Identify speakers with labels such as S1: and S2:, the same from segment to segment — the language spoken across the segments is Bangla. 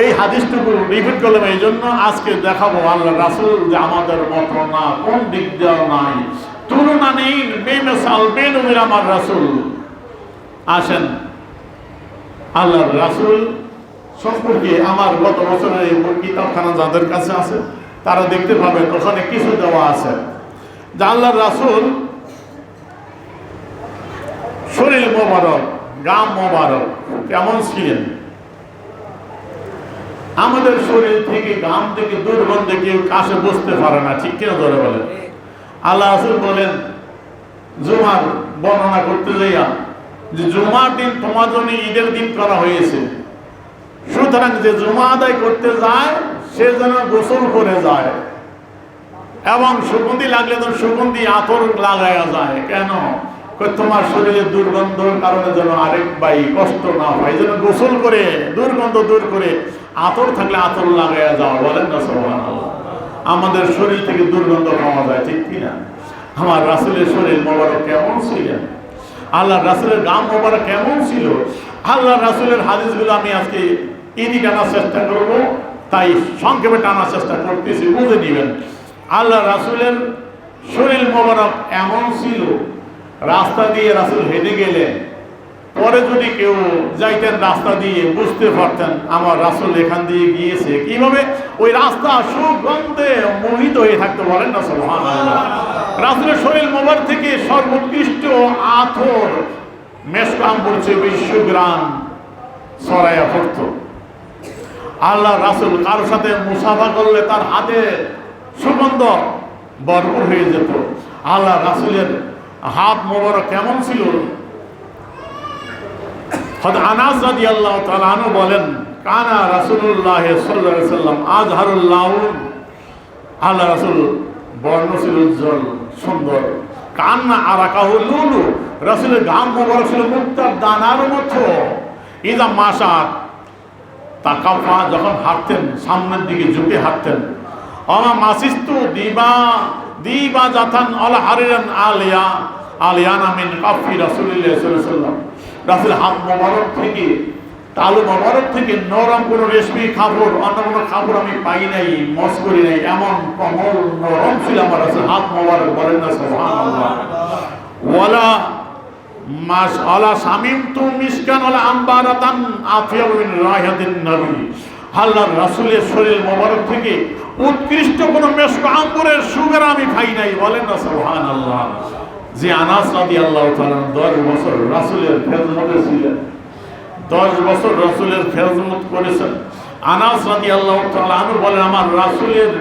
S1: এই হাদিসটুকু রিপিট করলাম এই জন্য, আজকে দেখাবো আল্লাহ রাসূল যে আমাদের মতো না, কোন দিক দেওয়া নাই, তুলনা নেই, বেমিসাল বেনজির আমার রাসূল। আসেন আল্লাহ রাসূল সম্পর্কে আমার গত বছরের এই কিতাবখানা যাদের কাছে আছে তারা দেখতে পাবেন, ওখানে কিছু দেওয়া আছে যে আল্লাহ রাসূল শরীর মোবারক, গাম মোবারক কেমন ছিলেন। আমাদের শরীর থেকে, গাম থেকে দুর্গন্ধে কেউ কাছে বসতে পারে না, ঠিক কিনা ধরে বলেন। আল্লাহ রাসূল বলেন জুমার বর্ণনা করতে যাইয়া যে জুমার দিন তোমার জন্য ঈদের দিন করা হয়েছে, সুতরাং যে জুমা আদায় করতে যায় সে যেন গোসল করে যায় এবং সুগন্ধি লাগলে তো সুগন্ধি আতর লাগায়া যায়। কেন? তোমার শরীরে দুর্গন্ধর কারণে যেন আরেক ভাই কষ্ট না হয়, যেন গোসল করে দুর্গন্ধ দূর করে আতর থাকলে আতর লাগায়া যাওয়া। বলেন না সুবহানাল্লাহ। আমাদের শরীর থেকে দুর্গন্ধ পাওয়া যায়, ঠিক কিনা? আমার রাসূলের শরীর মোবারক কেমন ছিলেন, আল্লাহ রাসূলের গাম মোবারক কেমন ছিল, আল্লাহ রাসূলের হাদিসগুলো আমি আজকে ইদি টানার চেষ্টা করব, তাই সংক্ষেপে টানার চেষ্টা করতেছি, বুঝে নিবেন। আল্লাহ রাসূলের শরীর মোবারক এমন ছিল, রাস্তা দিয়ে রাসূল হেঁটে গেলেন, পরে যদি কেউ যাইতেন রাস্তা দিয়ে বুঝতে পারতেন আমার রাসূল এখান দিয়ে গিয়েছে। কিভাবে? ওই রাস্তা সুগন্ধে মোহিত হয়ে থাকতো। বলেন না সুবহানাল্লাহ। রাসূলের শরীর মোবারক থেকে সর্বোৎকৃষ্ট আতর মেশক আম্বর চেয়ে বেশি সুঘ্রাণ ছড়াইয়া পড়তো। আল্লাহ রাসূল কারো সাথে মুসাফা করলে তার হাতে সুগন্ধ ভরপুর হয়ে যেত। আল্লাহ রাসূলের হাত মোবারক কেমন ছিল? হযরত আনাস রাদিয়াল্লাহু তাআলা আনহু বলেন কানা রাসূলুল্লাহ সাল্লাল্লাহু আলাইহি ওয়াসাল্লাম আযহারুল লাউন, আল্লাহ রাসূল বর্ণ ছিল উজ্জ্বল সুন্দর। কান্না আরাকাহু লুলু, রাসূলের গাম মোবারক ছিল মুক্তার দানার মতো। ইযা মাশাত তাকাফা, যখন হাঁটতেন সামনের দিকে ঝুঁকে হাঁটতেন। আমা মাসিস্তু দিবা জাতান আলা হারিরান আলিয়ানা মিন কাফি রাসূলিল্লাহ সাল্লাল্লাহু আলাইহি ওয়াসাল্লাম। রাসূল হাত মোবারক থেকে, তালু মোবারক থেকে নরম কোনো রেশমি কাপড়, অন্য কোনো কাপড় আমি পাই নাই, মস করি নাই, এমন কোমল নরম ছিল আমার রাসূল হাত মোবারক। বলেন না সুবহানাল্লাহ। ওয়ালা মাস আলা শামিমতু মিসকান ওয়ালা আম্বারাতান আফিয়াবু মিন রাইহাতিন নবী। আল্লাহর রাসূলের শরীর মোবারক থেকে উৎকৃষ্ট কোনো মেশক আম্বরের সুগন্ধ আমি পাই নাই। বলেন না সুবহানাল্লাহ। যে আনাস রাদিয়াল্লাহু তাআলা 10 বছর রাসূলের খেদমতে ছিলেন, 10 বছর রাসূলের খেদমত করেছেন। আনাস রাদিয়াল্লাহু তাআলা আনহু বলেন আমার রাসূলের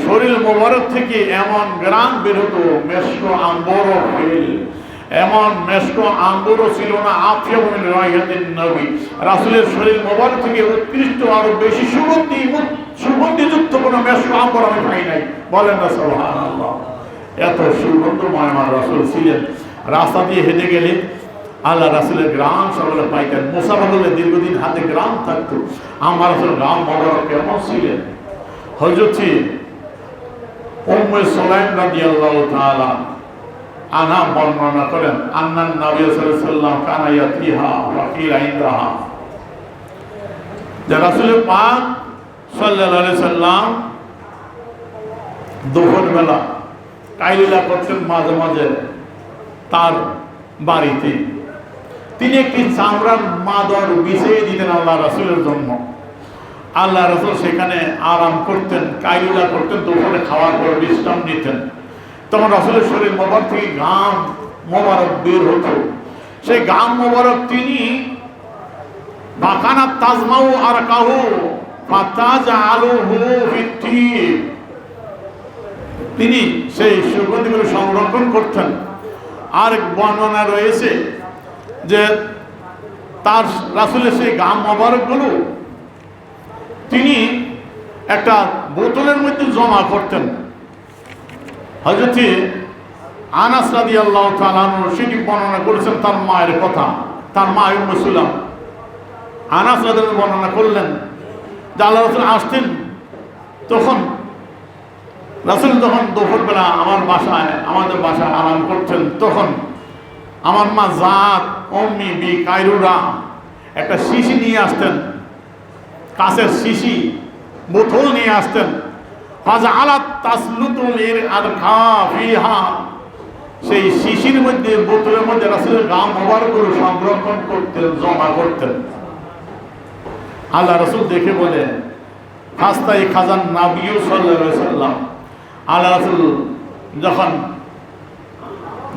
S1: শরীর মোবারক থেকে এমন ঘ্রাণ বের হতো, মেশক আম্বরও ফেল, এমন মেশক আম্বরও ছিল না। আফিয়াবু মিন রাইহাতিন নবী, রাসূলের শরীর মোবারক থেকে উৎকৃষ্ট আরো বেশি সুগন্ধিযুক্ত কোনো মেশক আম্বর আমি পাই নাই। বলেন না সুবহানাল্লাহ। এত সুগন্ধময় আমার রাসূল ছিলেন। রাস্তা দিয়ে হেঁটে গেলে আল্লাহ রাসূলের গ্রাম সকলে পাইতেন। মুসাফা করলে দীর্ঘদিন হাতে গ্রাম থাকতো। আমার রাসূল গ্রাম মোবারক কেমন ছিলেন? হযরত উম্মে সুলাইম রাদিয়াল্লাহু তাআলা আনহা বর্ণনা করেন আন্নান নবী সাল্লাল্লাহু আলাইহি ওয়াসাল্লাম কানা ইয়াতিহা ওয়া কিলা ইনদাহা, যে রাসূল পাক সাল্লাল্লাহু আলাইহি ওয়াসাল্লাম দুপুর বেলা কাইলুলা করতেন মাঝে মাঝে তার বাড়িতে। তিনি একটি চামড়ার মাদর বিছিয়ে দিতেন আল্লাহ রাসূলের জন্য। আল্লাহ রাসূল সেখানে আরাম করতেন, কাইলুলা করতেন, দুপুরে খাওয়ার পর বিশ্রাম নিতেন। তখন রাসূলের শরীর মোবারক থেকে গাম মোবারক বের হতো। সেই গাম মোবারক তিনি বাকানাত তাজমাউ আরকাহু ফাতাজআলুহু ফিত্তিব, তিনি সেই সুগন্ধিগুলো সংরক্ষণ করতেন। আর বর্ণনা রয়েছে যে তার রাসূলের সেই গাম মোবারকগুলো তিনি একটা বোতলের মধ্যে জমা করতেন। হযরত আনাস রাদিয়াল্লাহু তাআলা সেটি বর্ণনা করেছেন তার মায়ের কথা। তার মা উম্মে সুলাম আনাস রাদিয়াল্লাহু বর্ণনা করলেন যে আল্লাহ রাসূল আসতেন, তখন রাসূল যখন দুপুরবেলা আমাদের বাসায় আরাম করছেন, তখন আমার মা জাত উম্মি বি কায়রুরা একটা শিশি নিয়ে আসতেন। কাছের শিশি বোতল নিয়ে আসতেন, ফাজআলাত তাসলুতু মির আরকাফিহা, সেই শিশির মধ্যে বোতলের মধ্যে রাসূলের গাম মোবারকগুলো সংরক্ষণ করতেন, জমা করতেন। আল্লাহ রাসূল দেখে বলেন, ফাস্তাই খাজান নবী সাল্লাল্লাহু আলাইহি সাল্লাম, আল্লাহ রাসূল যখন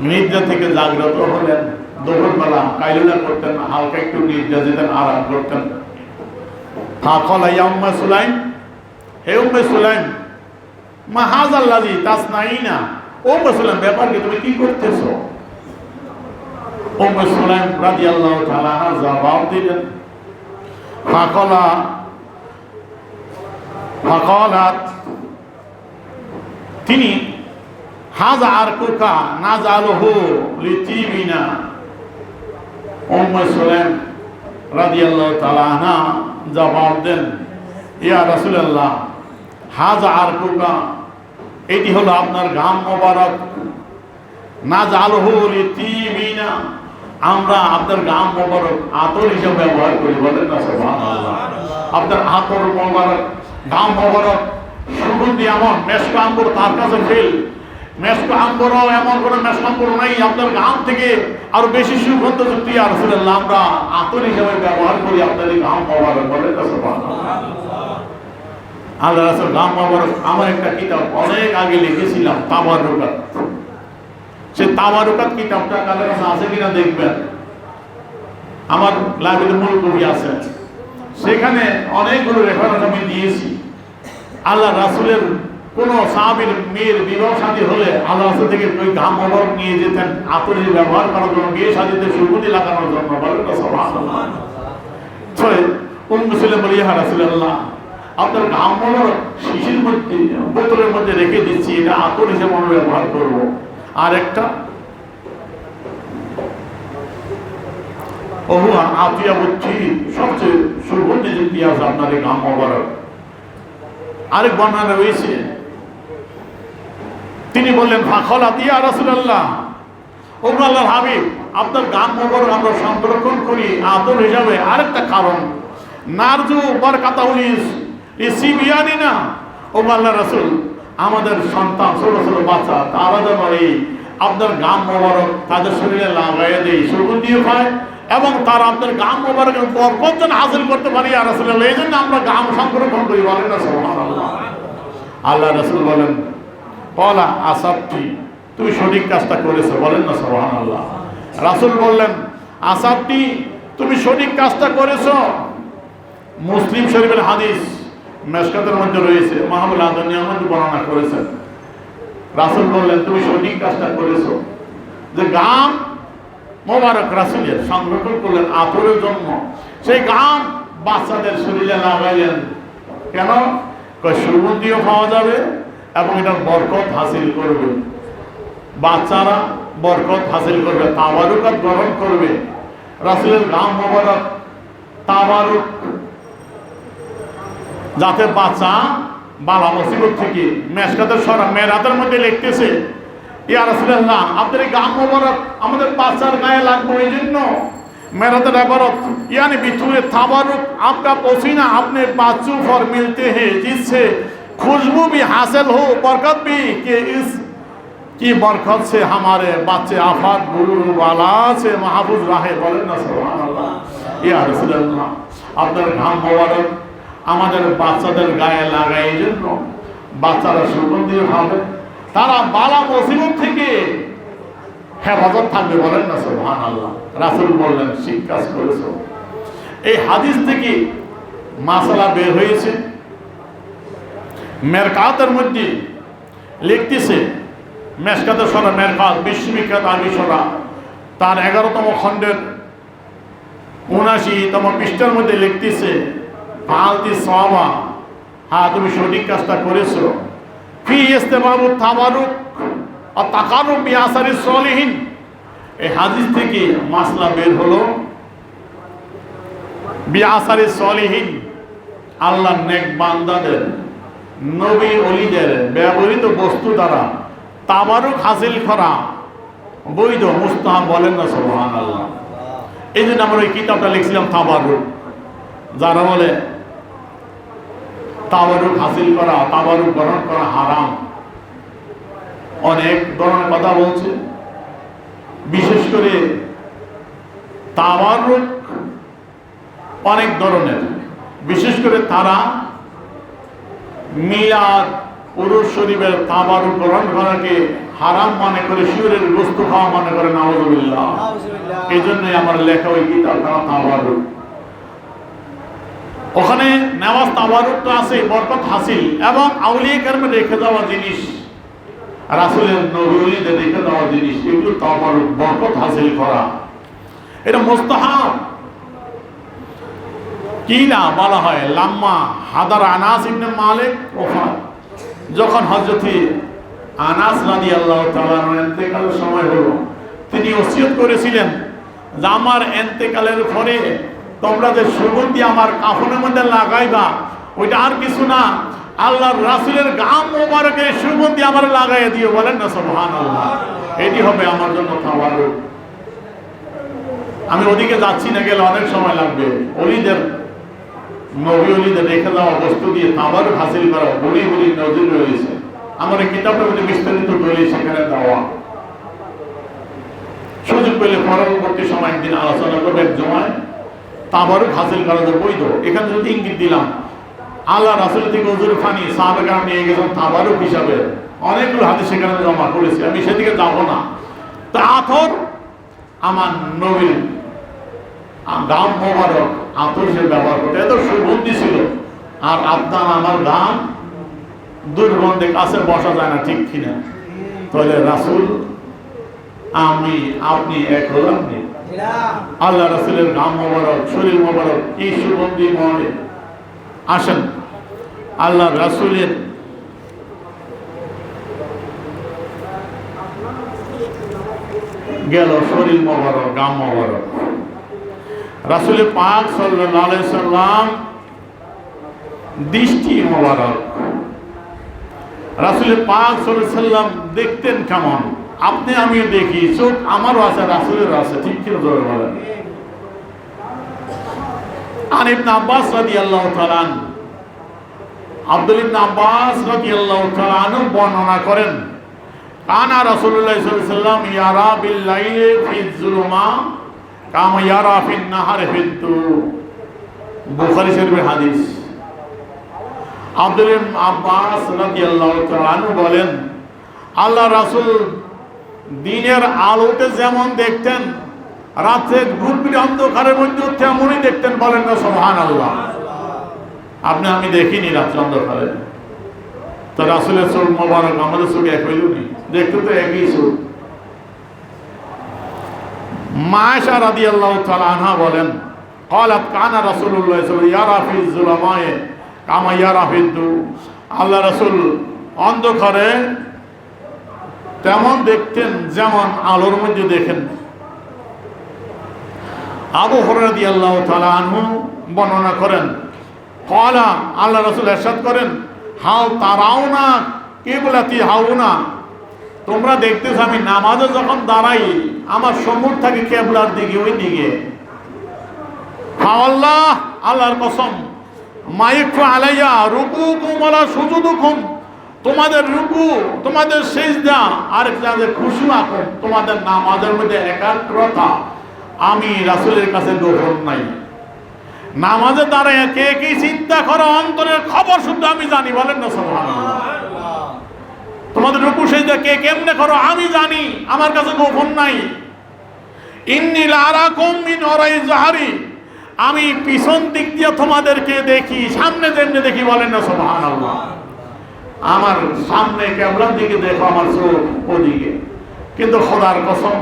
S1: নিদ্রা থেকে জাগ্রত হলেন, দুপুরবেলা কাইলুলা করতেন, হালকা একটু নিদ্রা যেতেন, আরাম করতেন। ফাকালা ইয়া উম্মে সুলাইম, হে উম্মে সুলাইম, মা হাযাল্লাযী তাসনাইনা, ও উম্মে সুলাইম ব্যাপার কি, তুমি কি করতেছো? উম্মে সুলাইম রাদিয়াল্লাহু তাআলা আনহা জবাব দিলেন, ফাকালাত, তিনি হাযা আরকুকা নাযালুহু লিতিবিনা, উম্মে সুলাইম রাদিয়াল্লাহু তাআলা আনহা জবাব দেন, ইয়া রাসূলুল্লাহ, হাযা আরকুকা, এটি হলো আপনার গাম মোবারক, নাযালুহু লিতিবিনা, আমরা আপনার গাম মোবারক আতর হিসেবে ব্যবহার করি। বলেন না সুবহানাল্লাহ। আপনার আতর মোবারক, গাম মোবারক সুগন্ধি এমন, মেশক আম্বর তার কাছে ফেল, মেশক আম্বরও এমন কোনো মেশক আম্বর নাই আপনার গাম থেকে আরো বেশি সুগন্ধযুক্ত। ইয়া রাসূলুল্লাহ, আমরা আতর হিসেবে ব্যবহার করি আপনার এই গাম মোবারক। বলেন না সুবহানাল্লাহ। আল্লাহ রাসূল গাম মোবারক, আমার একটা কিতাব অনেক আগে লিখেছিলাম, তাবারুকাত, সে তাবারুকাত কিতাবটা কারোর কাছে আছে কিনা দেখবেন, আমার লাইব্রেরিতে মূল কপি আছে, সেখানে অনেকগুলো রেফারেন্স আমি দিয়েছি। আল্লাহ রাসূলের কোন সাহাবীর মেয়ের বিবাহ শাদী হলে আল্লাহ রাসূল থেকে ওই গাম মোবারক নিয়ে যেতেন আতরের ব্যবহার করার জন্য, বিয়ে শাদীতে সুগন্ধি লাগানোর জন্য। বলেন না সুবহানাল্লাহ। উম্মে সুলাইম বলি, ইয়া রাসূলুল্লাহ, আপনার গাম মোবারক শিশির মধ্যে, বোতলের মধ্যে রেখে দিচ্ছি, এটা আতর হিসেবে আমরা ব্যবহার করবো। আর একটা ওহুয়া আতিয়া বুদ্ধি, সবচেয়ে সুগন্ধিযুক্ত আছে আপনার এই গাম মোবারক। আরেক বর্ণনা রয়েছে, তিনি বললেন, ফাখালাত ইয়া রাসূলুল্লাহ, ও আল্লাহর হাবিব, আপনার গাম মোবারক আমরা সংরক্ষণ করি আতর হিসাবে আরেকটা কারণ, নারজু বারাকাতাহু লিসিবিয়ানিনা, ও আল্লাহর রাসূল, আমাদের সন্তান ছোট ছোট বাচ্চা তারা যেন এই আপনার গাম মোবারক তাদের শরীরে লাগাইয়া দেয়, সুগন্ধিও পায়, এবং তারা আপনার গাম মোবারকের বরকত যেন হাসিল করতে পারি। ইয়া রাসূলুল্লাহ, এই জন্য আমরা গাম সংরক্ষণ করি। বলেন না সুবহানাল্লাহ। আল্লাহ রাসূল বলেন, ক্বালা আসাবতি, তুমি সঠিক কাজটা করেছো। বলেন না সুবহানাল্লাহ। রাসূল বললেন, আসাবতি, তুমি সঠিক কাজটা করেছো। মুসলিম শরীফের হাদিস মেশকাতের মধ্যে রয়েছে, মাহমুদ আদনিয়ার মধ্যে বর্ণনা করেছেন। রাসূল বললেন, তুমি সঠিক কাজটা করেছো, যে গাম মোবারক রাসূলের সংরক্ষণ করলেন আতরের জন্য, সেই গাম বাচ্চাদের শরীরে লাগাইলেন। কেন? সুগন্ধিও পাওয়া যাবে এবং এটার বরকত হাসিল করবে, বাচ্চারা বরকত হাসিল করবে, তাবারুকাত গ্রহণ করবে। রাসূলের গাম মোবারক তাবারুক, যাতে বাচ্চা বালা মুসিবত থেকে, মেশকাতের সরা মেরাতের মধ্যে লিখতেছে, ইয়া রাসূলুল্লাহ, আপনার এই গাম মোবারক আমাদের বাচ্চার গায়ে লাগবে, এই জন্য मेरा इबारत यानी बिथुए ताबरुक आपका पसीना अपने बाजू पर मिलते हैं जिससे खुशबू भी हासिल हो बरकत भी कि इस की बरकत से हमारे बच्चे आफात बुलुल वाला से महफूज रहे। बोलें ना सुभान अल्लाह। या रसूल अल्लाह আপনার ঘাম মোবারক আমাদের বাচ্চাদের গায়ে লাগাই জন্য বাচ্চারা সুগন্ধি হবে, তারা বালা মুসিবত থেকে হেফাজত থাকবে। বলেন না সুবহানাল্লাহ। রাসূল বললেন ঠিক কাজ করেছো। এই হাদিস থেকে মাসালা বের হয়েছে। মেরকাতের মধ্যে লিখতেছে, মেশকাতের সরা মেরকাত বিশ্ববিখ্যাত আরবি সরা তার 11তম খণ্ডের 79তম পৃষ্ঠার মধ্যে লিখতেছে, ফালতি সাওয়াবা, হ্যাঁ তুমি সঠিক কাজটা করেছো। ফি ইস্তেবাবু তাবারুক আর তাকারুব বিআসারিস সলিহিন। এই হাদিস থেকে মাসলা বের হলো বিআসারিস সলিহিন, আল্লাহর নেক বান্দাদের নবী ওলিদের ব্যবহৃত বস্তু দ্বারা তাবারুক হাসিল করা বৈধ মুস্তাহাব। বলেন না সুবহানাল্লাহ। এই জন্য আমরা ওই কিতাবটা লিখছিলাম তাবারুক। যারা বলে তাবারুক হাসিল করা, তাবারুক গ্রহণ করা হারাম। অনেক ধরনের কথা বলছে, বিশেষ করে তাবারুক অনেক ধরনের, বিশেষ করে তারা মিলাদ পুরুষ শরীফের তাবারুক গ্রহণ করাকে হারাম মনে করে, শিউরের গোস্ত খাওয়া মনে করে, নাউযুবিল্লাহ। এই জন্যই আমার লেখা ওই কিতাব তাবারুক। ওখানে নেওয়াজ তাবারুক তো আছে, বরকত হাসিল, এবং আউলিয়া কেরামে রেখে দেওয়া জিনিস, রাসূলের নবীদের রেখে দেওয়া জিনিস, এগুলো তাবারুক, বরকত হাসিল করা, এটা মুস্তাহাব। কি না বলা হয়, লাম্মা হাদার আনাস ইবনে মালিক ওফাত, যখন হযরত আনাস রাদিয়াল্লাহু তাআলা ইন্তেকালের সময় হলো, তিনি ওসিয়ত করেছিলেন যে আমার ইন্তেকালের পরে তোমরা যে সুগন্ধি আমার কাফনের মধ্যে লাগাইবা, ওইটা আর কিছু না, আল্লাহর রাসূলের গাম মোবারকের সুগন্ধি আমার লাগাইয়া দিও। বলেন না সুবহানাল্লাহ। এটি হবে আমার জন্য তাবারুক। আমি ওদিকে যাচ্ছি না, গেলে অনেক সময় লাগবে। ওলিদের, নবী ওলিদের রেখে দেওয়া বস্তু দিয়ে তাবারুক হাসিল করা বড়ি বড়ি নজির রয়েছে। আমার এই কিতাবটার মধ্যে বিস্তারিত বলি, সেখানে দেওয়া। সুযোগ পেলে পরবর্তী সময় একদিন আলোচনা করবে। জমায় তাবারুক হাসিল করা যে বৈধ, এখানে যদি ইঙ্গিত দিলাম, আল্লাহ রাসূল থেকে হুজুর ফানি সাহাবা کرام নিয়ে গেছেন তাবারুক হিসাবে, অনেকগুলো হাদিস সেখানে জমা করেছে, আমি সেদিকে যাব না। তা আতর আমার নবীর গাম মোবারক, আতর সে ব্যবহার করতে এত সুগন্ধি ছিল। আর আপনার আমার গাম দুর্গন্ধে কাছে বসা যায় না, ঠিক কিনা? তাহলে রাসূল আমি আপনি এক হলাম নি? আল্লাহ রাসূলের গাম মোবারক, শরীর মোবারক কি সুগন্ধি মনে। আসেন আল্লাহ রাসূলের গেল শরীর মোবারক, গাম মোবারক। রাসূল পাক সাল্লাল্লাহু আলাইহি সাল্লাম দৃষ্টি মোবারক, রাসূল পাক সাল্লাল্লাহু আলাইহি সাল্লাম দেখতেন কেমন? আপনি আমিও দেখি, চোখ আমারও আছে, রাসূলেরও আছে, ঠিক কি জোরে বলেন। আর ইবনে আব্বাস রাদিয়াল্লাহু তাআলা আনহু, আব্দুল ইবনে আব্বাস রাদিয়াল্লাহু তাআলা আনহু বর্ণনা করেন, কানা রাসূলুল্লাহ সাল্লাল্লাহু আলাইহি সাল্লাম ইয়ারা বিল লাইলি ফিজ যুলুমা কামা ইয়ারা ফিন নাহারি ফিদ্দু। বুখারী শরীফের হাদিস। আব্দুল ইবনে আব্বাস রাদিয়াল্লাহু তাআলা আনহু বলেন, আল্লাহ রাসূল দিনের আলোতে যেমন দেখতেন, রাতের গভীর অন্ধকারের মধ্যে তেমনই দেখতেন। বলেন না সুবহানাল্লাহ। আপনি আমি দেখিনি রাত্রে অন্ধকারে, তো রাসূলের চোখ মোবারক আমাদের চোখে এক হইল নি? দেখতে তো একই চোখ। মা আয়েশা রাদিয়াল্লাহু তাআলা আনহা বলেন, ক্বালাত কানা রাসূলুল্লাহ সাল্লাল্লাহু আলাইহি ওয়াসাল্লাম ইয়ারা ফি যুলামায়ে কামা ইয়ারা ফিদ্দু। আল্লাহ রাসূল অন্ধকারে তেমন দেখতেন যেমন আলোর মধ্যে দেখেন। আবু হুরায়রা রাদিয়াল্লাহু তাআলা আনহু বর্ণনা করেন, ক্বালা, আল্লাহ রাসূল ইরশাদ করেন, হাও তারাউনা কিবলাতি হাউনা, তোমরা দেখতেছ আমি নামাজে যখন দাঁড়াই আমার সম্মুখ থাকে কিবলার দিকে, ওই দিকে। আল্লাহ, আল্লাহর কসম, মাইকু আলাইয়া রুকুকুম ওয়ালা সুজুদুকুম, তোমাদের রুকু, তোমাদের সিজদা আর যাদের খুশুআ, তোমাদের নামাজের মধ্যে একাগ্রতা আমি রাসূলের কাছে গোপন নাই। নামাজে দাঁড়ায় কে কি চিন্তা করো, অন্তরের খবর শুদ্ধ আমি জানি। বলেন না সুবহানাল্লাহ। তোমাদের রুকু সিজদা কে কেমনে করো আমি জানি, আমার কাছে গোপন নাই। ইন্নী লারাকুম মিন ওরাই যাহরি, আমি পিছন দিক দিয়ে তোমাদেরকে দেখি, সামনে যেমনে দেখি। বলেন না সুবহানাল্লাহ। আমার সামনে কিবলার দিকে দেখো, আমার চোখ ওদিকে। কিন্তু খোদার কসম,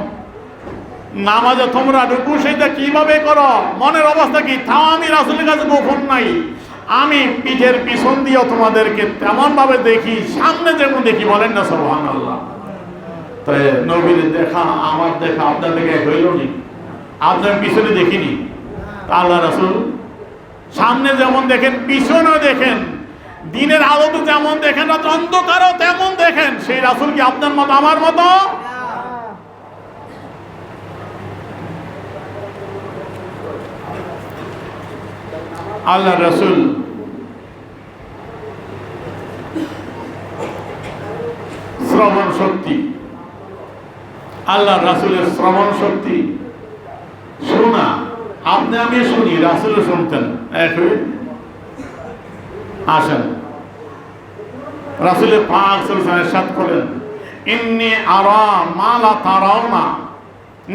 S1: নামাজে তোমরা রুকু সিজদা কিভাবে করো, মনের অবস্থা কি, তাও আমি রাসূলের কাছে গোপন নাই। আমি পিঠের পিছন দিয়ে তোমাদেরকে তেমন ভাবে দেখি, সামনে যেমন দেখি। বলেন না সুবহানাল্লাহ। তাই নবীর দেখা আমার দেখা আপনার দেখা এক হইল নি? আপনার পিছনে দেখিনি। আল্লাহ রাসূল সামনে যেমন দেখেন, পিছনেও দেখেন, দিনের আলোতে যেমন দেখেন, অন্ধকারও তেমন দেখেন। সেই রাসূল কি আপনার মতো আমার মতো? আল্লাহ রাসূল শ্রবণ শক্তি, আল্লাহ রাসূলের শ্রবণ শক্তি শোনা। আপনি আমি শুনি, রাসূলও শুনতেন। আসেন, রাসূলের পাক সাল্লাল্লাহু আলাইহি ওয়াসাল্লাম ইরশাদ করেন, ইন্নী আরা মা লা তারাউনা,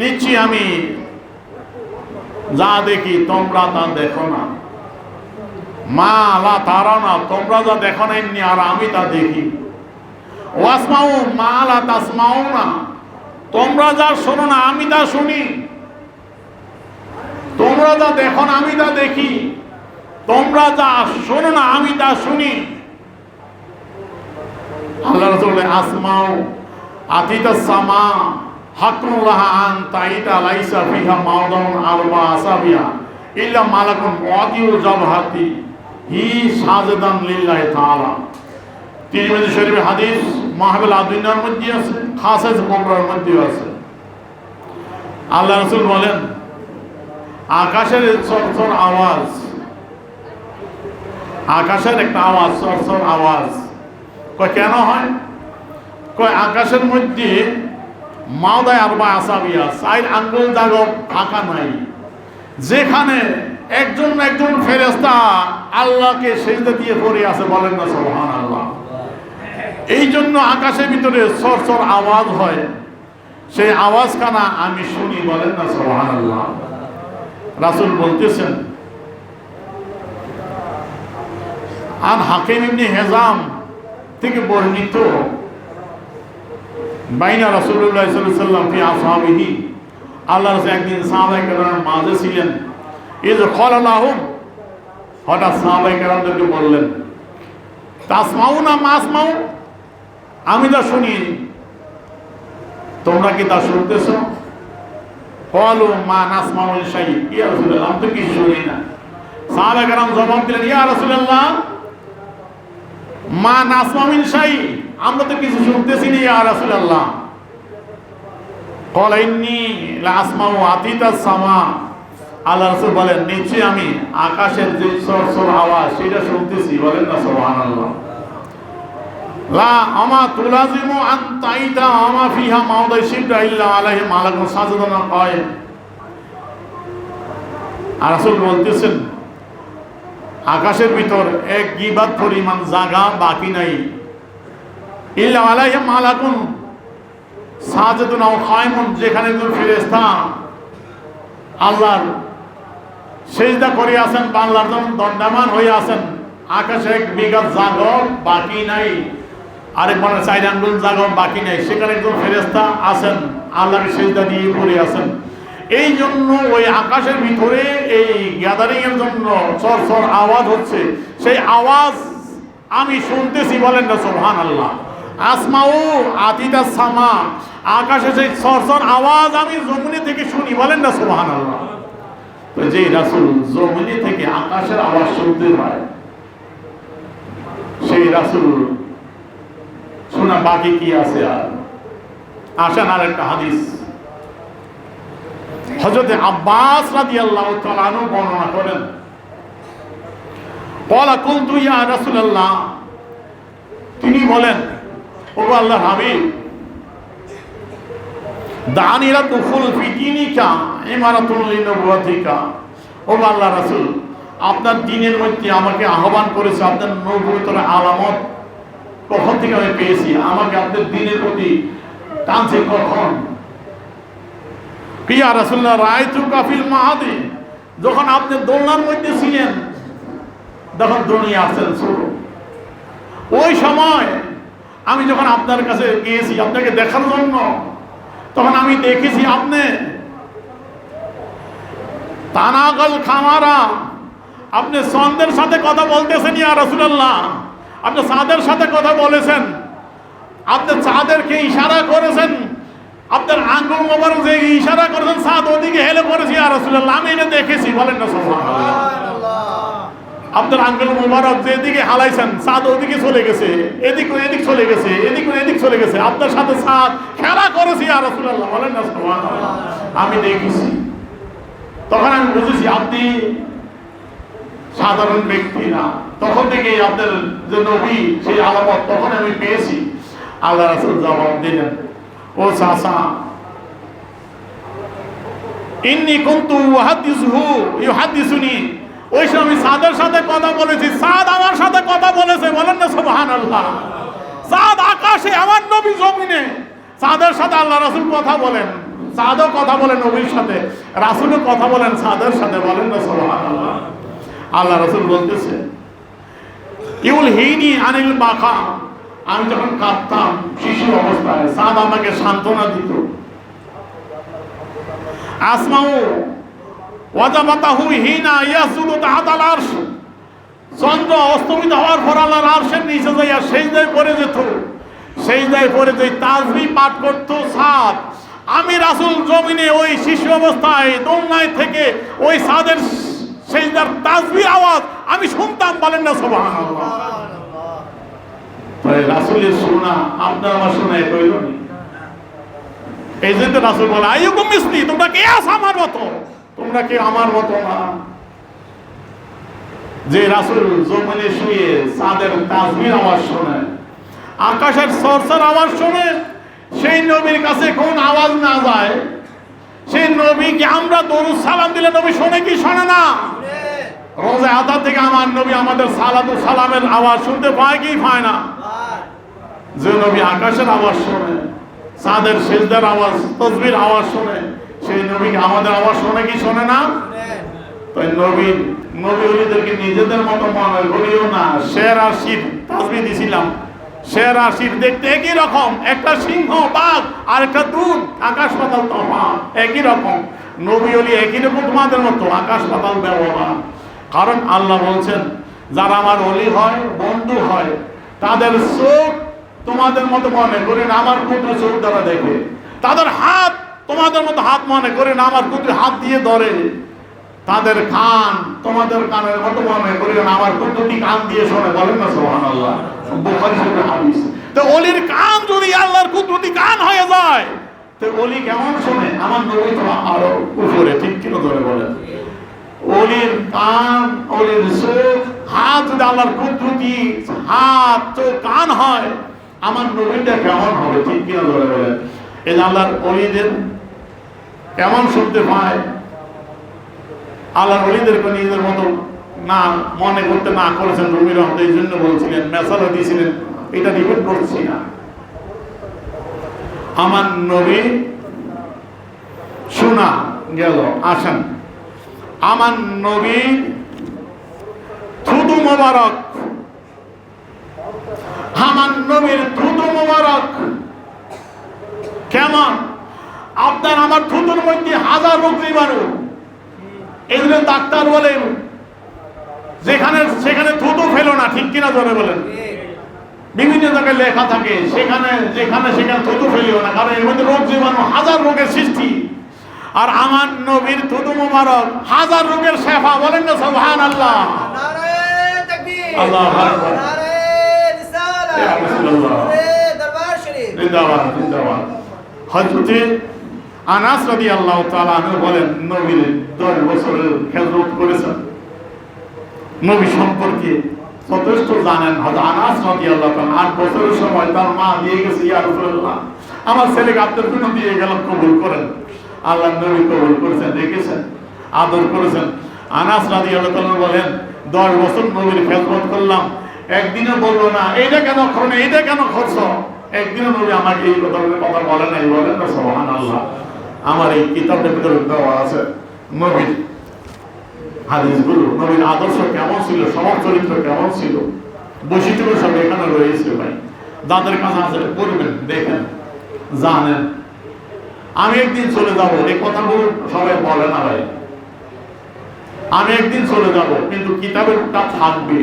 S1: নিশ্চয়ই আমি যা দেখি তোমরা তা দেখো না। মা লা তারাউনা, তোমরা যা দেখো না, ইন্নী আরা, আমি তা দেখি। ওয়াসমাউ মা লা তাসমাউনা, তোমরা যা শোনো না, আমি তা শুনি। তোমরা যা দেখো না, আমি তা দেখি। তোমরা যা শোনো না, আমি তা শুনি। আল্লাহ রাসূল আসমাউ আতিতাস সামা হাকুল্লাহ আন তাইতা লাইসা ফিহা মাউদাউন আরবা আসাবিয়া ইল্লা মালাকুন ওয়াদিউ জাবহাতি হি সাজদান লিল্লাহি তাআলা। তিরমিজি শরীফের হাদিস, মাহফিল আদ-দুনিয়ার মধ্যে আছে, খাসাস কুবরার মধ্যে আছে। আল্লাহ রাসূল বলেন, আকাশের চরচর আওয়াজ, আকাশের একটা আওয়াজ, চরচর আওয়াজ। কয় কেন হয়? কয় আকাশের মধ্যে মাওদায় আরবা আসাবিয়া, 4 আঙ্গুল জায়গা ফাঁকা নাই, যেখানে একজন একজন ফেরেশতা আল্লাহকে সিজদা দিয়ে পড়ে আছে। বলেন না সুবহানাল্লাহ। এই জন্য আকাশের ভিতরে চরচর আওয়াজ হয়, সেই আওয়াজ কানা আমি শুনি। বলেন না সুবহানাল্লাহ। রাসূল বলতেছেন, আন হাকিম ইবনে হিজাম থেকে বর্ণিত, বাইনা রাসূলুল্লাহ সাল্লাল্লাহু আলাইহি ওয়াসাল্লাম ফি আসহাবিহি, আল্লাহর রাসূল একদিন সাহাবায়ে কেরামের মাঝে ছিলেন। ইয ক্বালা লাহুম, হঠাৎ সাহাবায়ে কেরামদেরকে বললেন, তাসমাউনা মা আসমাউ, আমি তা শুনি, তোমরা কি তা শুনতেছো? ক্বালু মা নাসমাউ শাই, ইয়া রাসূলুল্লাহ, আমি তো কিছু শুনি না। সাহাবায়ে কেরাম জবাব দিলেন, ইয়া রাসূলুল্লাহ, মা নাসমাউ শাই, আমরা তো কিছু শুনতেছি না ইয়া রাসূলুল্লাহ। ক্বালা ইন্নী লা আসমাউ আতিতাস সামা, আল্লাহ রাসূল বলেন, নিশ্চয়ই আমি আকাশের যে চরচর আওয়াজ সেটা শুনতেছি। বলেন না সুবহানাল্লাহ। লা আমা তুলাজিমু আন তাইতা আমা ফিহা মাওদাই শিবরা ইল্লা আলাইহি মালাকুন সাজদান কায়েম। আর রাসূল বলতেছেন, আকাশের ভিতর এক গিবাত পরিমাণ জায়গা বাকি নাই, ইল্লা আলাইহি মালাকুন সাজদান কায়েমুন, যেখানে কোন ফেরেশতা আল্লাহর সিজদা করে আছেন, আল্লাহর জন্য দণ্ডায়মান হয়ে আছেন। আকাশে এক বিঘাত জায়গা বাকি নাই, আরেক মানে 4 আঙ্গুল জায়গা বাকি নাই, সেখানে একজন ফেরেশতা আছেন, আল্লাহর সিজদা দিয়ে পড়ে আছেন। এই জন্য ওই আকাশের ভিতরে এই গ্যাদারিং এর জন্য চরচর আওয়াজ হচ্ছে, সেই আওয়াজ আমি শুনতেছি। বলেন না সুবহানাল্লাহ। আসমাউ আতিতাস সামা, আকাশে সেই চরচর আওয়াজ আমি জমিনে থেকে শুনি। বলেন না সুবহানাল্লাহ। তো যে রাসূল জমিনে থেকে আকাশের আওয়াজ শুনতে পায়, সেই রাসূল শোনা বাকি কি আছে? আর আসেন আর একটা হাদিস, হযরত আব্বাস রাদিয়াল্লাহু তাআলা আনহু বর্ণনা করেন, ক্বালা কুলতু ইয়া রাসূলুল্লাহ, তিনি বলেন, ও আল্লাহর হাবিব, দানি লা দুখুল ফি দীনিকা ইমারাতুল লিনবুওয়াতিকা, ও আল্লাহর রাসূল, আপনার দ্বীনের মধ্যে আমাকে আহ্বান করেছে, আপনার নবুয়তের আলামত কখন থেকে আমি পেয়েছি, আমাকে আপনার দ্বীনের প্রতি টানছে কখন? ইয়া রাসূলুল্লাহ, রাআইতুকা ফিল মাহাদি, যখন আপনি দোলনার মধ্যে ছিলেন, তখন দুনিয়া আসছেন ছোট, ওই সময় আমি যখন আপনার কাছে গিয়েছি আপনাকে দেখার জন্য, তখন আমি দেখেছি আপনি তানাগল খামারা, আপনি চন্দ্রের সাথে কথা বলতেছেন। ইয়া রাসূলুল্লাহ, আপনি চাঁদের সাথে কথা বলেছেন, আপনি চাঁদেরকে ইশারা করেছেন, আপনার আঙ্গুল মোবারক যে ইশারা করেছেন, চাঁদ ওদিকে হেলে পড়েছে। ইয়া রাসূলুল্লাহ, আমি এটা দেখেছি। বলেন না সুবহানাল্লাহ। আপনার আঙ্গুল মোবারক যেদিকে হালাইছেন, চাঁদ ওদিকে চলে গেছে, এদিক চলে গেছে, এদিক চলে গেছে, আপনার সাথে চাঁদ খেলা করেছে। ইয়া রাসূলুল্লাহ, বলেন না সুবহানাল্লাহ, আমি দেখেছি। তখন আমি বুঝেছি আপনি সাধারণ ব্যক্তি না, তখন থেকেই আপনার যে নবী সেই আলামত তখন আমি পেয়েছি। আল্লাহ রাসূল জবাব দিলেন, ও চাচা, ইন্নী কুনতু ইউহাদ্দিসুনি, ওই সময় আমি সাদের সাথে কথা বলেছি, সাদ আমার সাথে কথা বলেছে, বলেন না সুবহানাল্লাহ। সাদ আকাশে, আমার নবী জমিনে, সাদের সাথে আল্লাহ রাসূল কথা বলেন, সাদও কথা বলেন নবীর সাথে, রাসূলও কথা বলেন সাদের সাথে, বলেন না সুবহানাল্লাহ। আল্লাহ রাসূল বলতেছে, ইউলহিনি আনিল বাকা, আমি যখন কাঁদতাম শিশু অবস্থায় সাদ আমাকে সান্ত্বনা দিত। আসমাউ ওয়াজাবাতাহু হিনা ইয়াসুদু তাহাতাল আরশ, চন্দ্র অস্তমিত হওয়ার পর আল্লাহর আরশের নিচে যাইয়া সেজদায় পড়ে যেত, সেজদায় পড়ে যে তাসবিহ পাঠ করত সাদ, আমি রাসূল জমিনে ওই শিশু অবস্থায় দোলনায় থেকে ওই সাদের সেজদার তাসবিহ আওয়াজ আমি শুনতাম, বলেন না সুবহানাল্লাহ। তাই রাসূলের শোনা আপনার আমার শোনা এক হইল না। এই জন্য রাসূল বলে, আইয়ুকুম মিসলি, তোমরা কে আছো আমার মতো, তোমরা কি আমার মতো না? যে রাসূল জমিনে শুয়ে সাদের তাসবিহ আওয়াজ শোনে, আকাশের সরসর আওয়াজ শোনে, সেই নবীর কাছে কোন আওয়াজ না যায়, সেই নবীকে আমরা দরুদ সালাম দিলে নবী শোনে কি শোনে না? রোজা আদা থেকে আমার নবী আমাদের সালাতু সালামের আওয়াজ শুনতে পায় কি পায় না? যে নবী আকাশের আওয়াজ শোনে, সাদের সেজদার আওয়াজ, তাসবিহর আওয়াজ শোনে, সেই নবীকে আমাদের আওয়াজ শোনে কি শোনে না? তাই নবী ওলিদেরকে নিজেদের মতো মনে করিও না। শের আর শির তাসবিহ দিছিলাম, শের আর শির দেখতে একই রকম, একটা সিংহ বাঘ আর একটা দুধ, আকাশ পাতাল তফাৎ, একই রকম। নবী ওলি একই রকম তোমাদের মতো, আকাশ পাতাল ব্যবধান। কারণ আল্লাহ বলছেন, যারা আমার ওলি হয়, বন্ধু হয়, তাদের চোখ তোমাদের মতো মনে করে না, আমার কুদর চোখ দ্বারা দেখে, তাদের হাত তোমাদের মতো হাত মনে করে না, আমার কুদর হাত দিয়ে ধরে, তাদের কান তোমাদের কানের মতো মনে করে না, আমার কুদরতি কান দিয়ে শোনে, বলেন না সুবহানাল্লাহ। বুখারী শরীফের হাদিস। তো ওলির কান যদি আল্লাহর কুদরতি কান হয়ে যায়, তো ওলি কেমন শোনে? আমার নবী তো আরো উপরে, ঠিক কিনা ধরে বলেন। ওলির কান, ওলির চোখ, হাত যদি আল্লাহর কুদরতি হাত, চোখ, কান হয়, আমার নবীটা কেমন হবে, ঠিক কিনা ধরে বলেন। এই আল্লাহর ওলিদের কেমন শুনতে পায়, আল্লাহর ওলিদেরকে নিজেদের মতো না মনে করতে না করেছেন রুমি রহমত, এই জন্য বলছিলেন, মেসালা দিয়েছিলেন, এটা রিপিট করছি না। আমার নবী শোনা গেল, আসেন আমার নবী থুতু মোবারক, আমার নবীর থুতু মোবারক কেমন? আপনার আমার থুতুর মধ্যে হাজার রোগ জীবাণু, এগুলো ডাক্তার বলেন যেখানে সেখানে থুতু ফেলো না, ঠিক কিনা ধরে বলেন। বিভিন্ন জায়গায় লেখা থাকে, সেখানে যেখানে সেখানে থুতু ফেলিও না, কারণ এর মধ্যে রোগ জীবাণু, হাজার রোগের সৃষ্টি। আর আমার নবীর থুতু মোবারক হাজার রোগের শেফা, বলেন না সুবহানাল্লাহ। আল্লাহু আকবার। হযরতে আনাস রাদিয়াল্লাহু তাআলা আনহু বলেন, নবীর 10 বছরের খেদমত করেছেন, নবী সম্পর্কে যথেষ্ট জানেন। হযরত আনাস রাদিয়াল্লাহু তাআলা 8 বছরের সময় তার মা দিয়ে গেছে, ইয়া রাসূলুল্লাহ, আমার ছেলেকে আপনার জন্য দিয়ে গেলাম, কবুল করেন। আল্লাহর নবী কবুল করেছেন, দেখেছেন, আদর করেছেন। আনাস রাদিয়াল্লাহু তাআলা বলেন, 10 বছর নবীর খেদমত করলাম, একদিনও বললো না এইটা কেন করো, এইটা কেন করছো, একদিনও নবী আমাকে এই কথা বলে নাই, বলেন না সুবহানাল্লাহ। আমার এই কিতাবের ভিতরে দেওয়া আছে নবীর হাদিসগুলো, নবীর আদর্শ কেমন ছিল, সমাজ চরিত্র কেমন ছিল, বৈশিষ্ট্য সব এখানে রয়েছে। ভাই যাদের কাছে আছে পড়বেন, দেখেন, জানেন। আমি একদিন চলে যাব, এই কথাগুলো সবাই বলে না ভাই, আমি একদিন চলে যাব, কিন্তু কিতাবের কাজ থাকবে,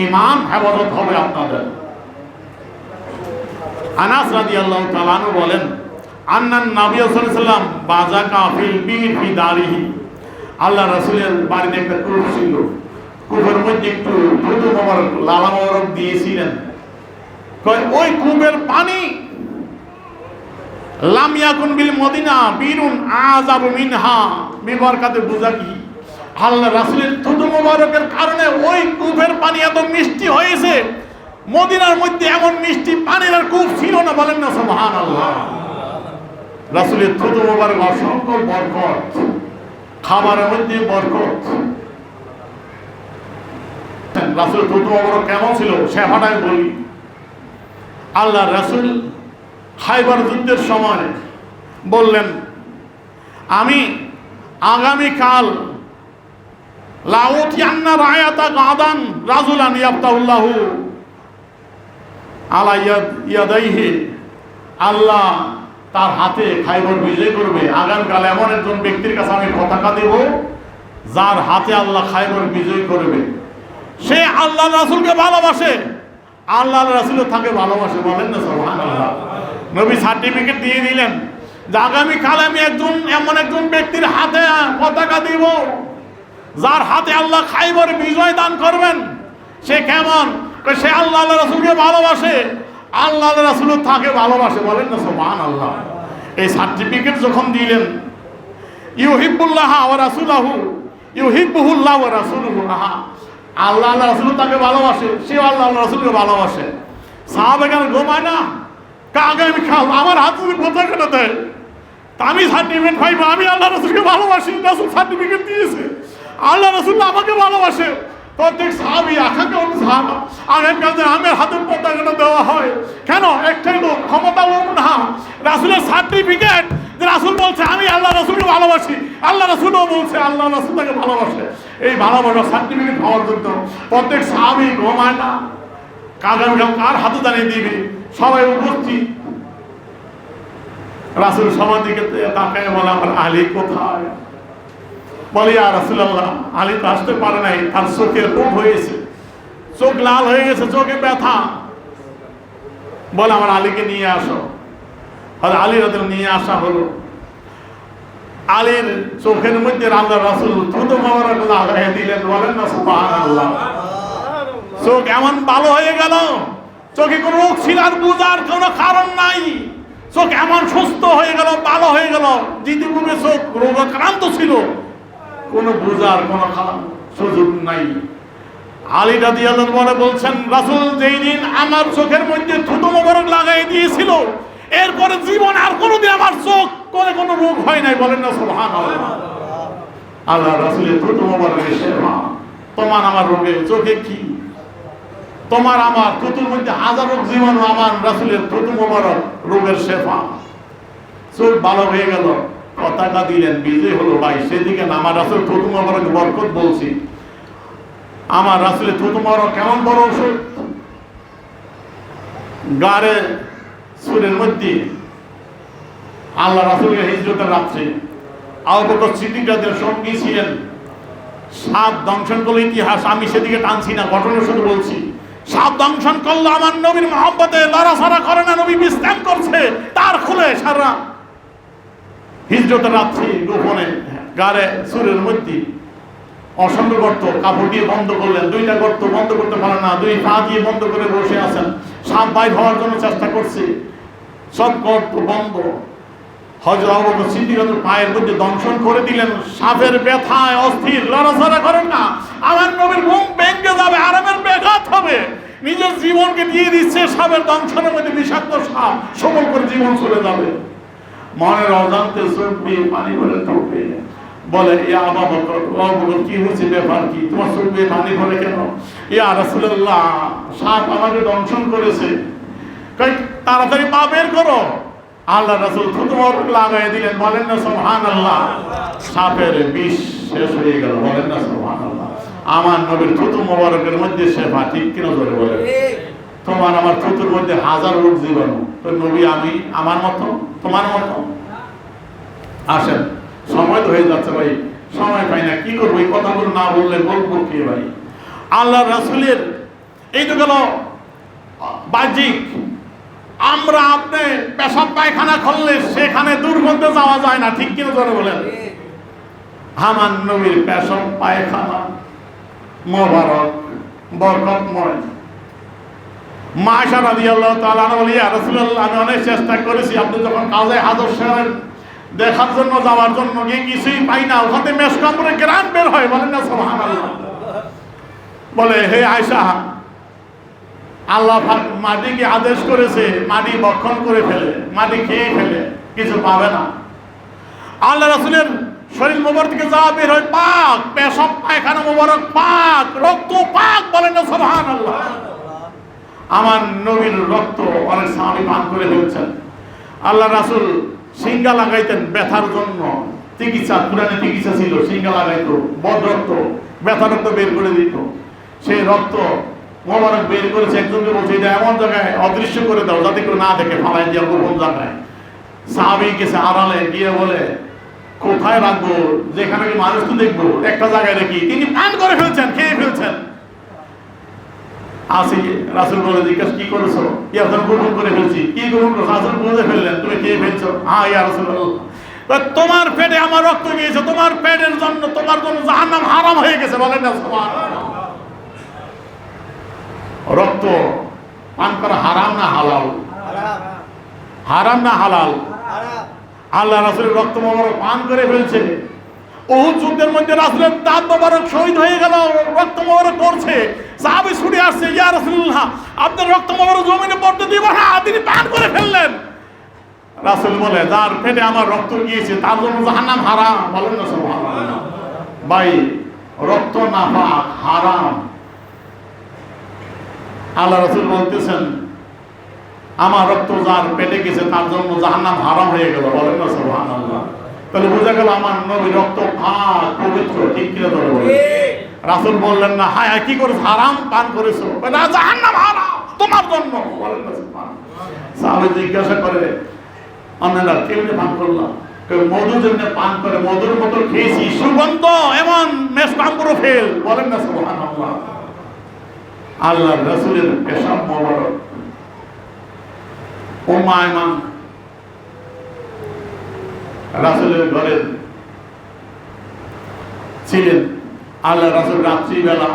S1: ইমান হেফাজত হবে আপনাদের। আনাস রাদিয়াল্লাহু তাআলা আনহু বলেন, আন্নান নবী সাল্লাল্লাহু আলাইহি ওয়াসাল্লাম বাযাকা ফিল বির ফি দারিহি, আল্লাহ রাসূলের বাড়িতে একটা কূপ ছিল, কূপের মধ্যে একটু থুতু মোবারক, লালা মোবারক দিয়েছিলেন। ওই কূপের পানি লাম ইয়াকুন বিল মদিনা বীরুন আযাবু মিনহা বিবরকাতে, বুঝা কি আল্লাহ রাসূলের থুতু মোবারকের কারণে ওই কূপের পানি এত মিষ্টি হয়েছে, মদিনার মধ্যে এমন মিষ্টি পানির আর কূপ ছিল না, বলেন না সুবহানাল্লাহ। রাসূলের থুতু মোবারক অসংখ্য বরকত, খাবারের মধ্যে বরকত। রাসূলের থুতু মোবারক কেমন ছিল সেটাই বলি। আল্লাহ রাসূল খায়বার যুদ্ধের সময় বললেন, আমি আগামীকাল লাউতিয়ান্না রায়াতা গাদান রাজুলান ইয়াফতাহুল্লাহু আলা ইয়াদাইহি, আল্লাহ তার হাতে খায়বার বিজয় করবে। আগামীকাল এমন একজন ব্যক্তির কাছে আমি পতাকা দেব যার হাতে আল্লাহ খায়বার বিজয় করবে। সে আল্লাহ রাসূলকে ভালোবাসে, আল্লাহ রাসূল তাকে ভালোবাসে, বলেন না সুবহানাল্লাহ। নবী সার্টিফিকেট দিয়ে দিলেন যে আগামীকাল আমি এমন একজন ব্যক্তির হাতে পতাকা দিব যার হাতে আল্লাহ খায়বার বিজয় দান করবেন। সে কেমন? সে আল্লাহ রাসূলকে ভালোবাসে, আল্লাহ রাসূল তাকে ভালোবাসে, বলেন না সুবহানাল্লাহ। এই সার্টিফিকেট যখন দিলেন, ইউহিব্বুল্লাহ ওয়া রাসূলুহু ইউহিব্বুহুল্লাহ ওয়া রাসূলুহু, আল্লাহ রাসূল তাকে ভালোবাসে, সে আল্লাহ রাসূলকে ভালোবাসে। সাহাবাগণ ঘুমায় না, আগামীকাল আমার হাতে যদি পতাকাটা দেয় তা আমি সার্টিফিকেট পাইবো, আমি আল্লাহ রাসূলকে ভালোবাসি, রাসূল সার্টিফিকেট দিয়েছে, আল্লাহ রাসূল আমাকে ভালোবাসে। প্রত্যেক সাহাবী আগামীকাল আমার হাতের পতাকাটা দেওয়া হয় কেন? একটাই লোক, ক্ষমতা লোক না, রাসূলের সার্টিফিকেট। রাসূল বলছে আমি আল্লাহ রাসূলকে ভালোবাসি, আল্লাহ রাসূলও বলছে আল্লাহ রাসূল তাকে ভালোবাসে। এই ভালোবাসার সার্টিফিকেট পাওয়ার জন্য প্রত্যেক সাহাবী ঘুমায় না, আগামীকাল কার হাতে দাঁড়িয়ে দিবে, সবাই উপস্থিত। রাসূল সবার দিকে তাকায় বলে, আমার আলী কোথায়? বলে, ইয়া রাসূলুল্লাহ, আলী তো আসতে পারে নাই, তার চোখে রোগ হয়েছে, চোখ লাল হয়ে গেছে, চোখে ব্যথা। বলে আমার আলীকে নিয়ে আসো। আলী রাদিয়াল্লাহু নিয়ে আসা হলো। আলীর চোখের মধ্যে আল্লাহ রাসূল থুতু মোবারক লাগাই দিলেন, বলেন না সুবহানাল্লাহ। চোখ এমন ভালো হয়ে গেল, চোখে কোনো রোগ ছিল আর বুঝার কোনো কারণ নাই, চোখ এমন সুস্থ হয়ে গেল, ভালো হয়ে গেল। ইতিপূর্বে চোখ রোগাক্রান্ত ছিল, কোনো বুঝার কোনো সুযোগ নাই। আলী রাদিয়াল্লাহু বলে বলছেন, রাসূল যেই দিন আমার চোখের মধ্যে থুতু মোবারক লাগাই দিয়েছিল, এরপরে জীবন আর কোনোদিন আমার চোখ করে কোনো রোগ হয় নাই, বলেন না সুবহানাল্লাহ। আল্লাহ রাসূলের থুতু মোবারকের সেবা। তোমার আমার রোগে চোখে কি? তোমার আমার থুতুর মধ্যে হাজার রোগ জীবাণু, আমার রাসূলের থুতু মোবারক রোগের সেবা। চোখ ভালো হয়ে গেল, পতাকা দিলেন, বিজয় হলো। ভাই সেদিকে আমার রাসূল থুতু মোবারক বরকত বলছি। আমার রাসূলের থুতু মোবারক কেমন বড় ওষুধ। গাড়ে সুরের মধ্যে আল্লাহ রাসূলের হিজরতের রাত্রে আবু বকর সিদ্দিক রাদিয়াল্লাহু সঙ্গী ছিলেন। সাপ দংশন করলো ইতিহাস, আমি সেদিকে টানছি না, ঘটনা শুধু বলছি। সাপ দংশন করলো, আমার নবীর মহব্বতে লড়াছড়া করে না, নবী বিশ্রাম করছে, তার খুলে সারা হিজরতের রাত্রি গোপনে গাড়ে সুরের মধ্যে অসংখ্য গর্ত, কাপড় দিয়ে বন্ধ করলেন। দুইটা গর্ত বন্ধ করতে পারে না, দুই পা দিয়ে বন্ধ করে বসে আছেন। সাপ বাইর হওয়ার জন্য চেষ্টা করছে, সব গর্ত বন্ধ। হযরত আবু বকর সিদ্দিক পায়ের মধ্যে দংশন করে দিলেন। সাপের ব্যথায় অস্থির, লড়াচড়া করেন না, আমার নবীর ঘুম ভেঙে যাবে, আরামের ব্যাঘাত হবে। নিজের জীবনকে দিয়ে দিচ্ছে সাপের দংশনের মধ্যে, বিষাক্ত সাপ সবল করে জীবন চলে যাবে। মনের অজান্তে চোখ দিয়ে পানি ভরে ঢোকে। বলে, ইয়া আবু বকর, আবু বকর কি হয়েছে, ব্যাপার কি, তোমার চোখ দিয়ে পানি ভরে কেন? ইয়া রাসূলুল্লাহ, সাপ আমাকে দংশন করেছে। তাড়াতাড়ি পা বের করো। আল্লাহ রাসূল থুতু মোবারক লাগাই দিলেন, বলেন না সুবহানাল্লাহ। সাপের বিষ শেষ হয়ে গেল, বলেন না সুবহানাল্লাহ। আমার নবীর থুতু মোবারকের মধ্যে শেফা, ঠিক কিনা ধরে বলেন? তোমার আমার থুতুর মধ্যে হাজার রোগ জীবাণু, তো নবী আমি আমার মতো, তোমার মতো। আসেন, সময় তো হয়ে যাচ্ছে ভাই, সময় পাই না, কি করবো, এই কথাগুলো না বললে বলবো কে ভাই? আল্লাহ রাসূলের এই তো গেল বাহ্যিক। আমরা আপনি পেশাব পায়খানা করলে সেখানে দুর্গন্ধে যাওয়া যায় না, ঠিক কিনা ধরে বলেন? আমার নবীর পেশাব পায়খানা মোবারক বরকতময়। মা আয়েশা রাদিয়াল্লাহু তাআলা আনহা বলে, ইয়া রাসূলুল্লাহ, আমি অনেক চেষ্টা করেছি, আপনি যখন কাজে হাজর সাহেব দেখার জন্য যাওয়ার জন্য গিয়ে কিছুই পাই না, ওখানে মেশকামরে গ্রাম বের হয়, বলেন না সুবহানাল্লাহ। বলে, হে আয়েশা, আল্লাহ পাক মাটিকে আদেশ করেছে মাটি ভক্ষণ করে ফেলে, মাটি খেয়ে ফেলে, কিছু পাবে না। আল্লাহ রাসূলের শরীর মোবারক থেকে যা বের হয় পাক, পেশাব পায়খানা মোবারক পাক, রক্ত পাক, বলেন না সুবহানাল্লাহ। আমার নবীর রক্ত অনেক সাহাবী পান করে ফেলছেন। আল্লাহ রাসূল সিঙ্গা লাগাইতেন ব্যথার জন্য, চিকিৎসা, পুরানো চিকিৎসা ছিল, সিঙ্গা লাগাইতো, বদ রক্ত, ব্যথা রক্ত বের করে দিত। সেই রক্ত মোবারক বের করেছে, একজনকে বলছে এটা এমন জায়গায় অদৃশ্য করে দাও যাতে করে না দেখে, ফালাই দিয়ে গোপন জায়গায়। সাহাবী গেছে আড়ালে, গিয়ে বলে কোথায় রাখবো, যেখানে কি মানুষ তো দেখবো, একটা জায়গায় রেখি। তিনি পান করে ফেলছেন, খেয়ে ফেলছেন। আসি রাসূল বলে জিজ্ঞাসা কি করেছো? ইয়া গোপন করে ফেলছি। কি গোপন করছো? রাসূল বুঝে ফেললেন তুমি খেয়ে ফেলছো। হ্যাঁ ইয়া রাসূলুল্লাহ, তোমার পেটে আমার রক্ত গিয়েছে, তোমার পেটের জন্য, তোমার জন্য জাহান্নাম হারাম হয়ে গেছে, বলেন না সুবহানাল্লাহ। রক্ত পান করা হারাম না হালাল? হারাম না হালাল? আল্লাহ রাসূলের রক্ত মোবারক পান করে ফেলছে। উহুদ যুদ্ধের মধ্যে রাসূলের দাঁত মোবারক শহীদ হয়ে গেল, রক্ত মোবারক করছে। সাহাবী ছুটে আসছে, ইয়া রাসূলুল্লাহ আপনার রক্ত মোবারক জমিনে পড়তে দিব না। তিনি পান করে ফেললেন। রাসূল বলে যার পেটে আমার রক্ত গিয়েছে তার জন্য জাহান্নাম হারাম, বলেন না সুবহানাল্লাহ। ভাই রক্ত নাপাক, হারাম। আল্লাহ রাসূল বলতেছেন আমার রক্ত যার পেটে গেছে তার জন্য জাহান্নাম হারাম হয়ে গেল, বলেন না সুবহানাল্লাহ। তাহলে বোঝা গেল আমার নবী রক্ত পাক, পবিত্র, ঠিক কিনা ধরে বলেন। রাসূল বললেন না হায় হায় কি করেছ, হারাম পান করেছো, না জাহান্নাম হারাম তোমার জন্য, বলেন না সুবহানাল্লাহ। সাহাবী জিজ্ঞাসা করে আমরা কেমনে পান করলাম? মধু যেমনি পান করে, মধুর মতো খেয়েছি, সুগন্ধ এমন মেসকাম পুরো ফেল, বলেন না সুবহানাল্লাহ। আল্লাহ রাসূলের পেশাব মোবারক উম্মে আয়মান রাসূলের ঘরে ছিলেন। আল্লাহ রাসূল রাত্রিবেলা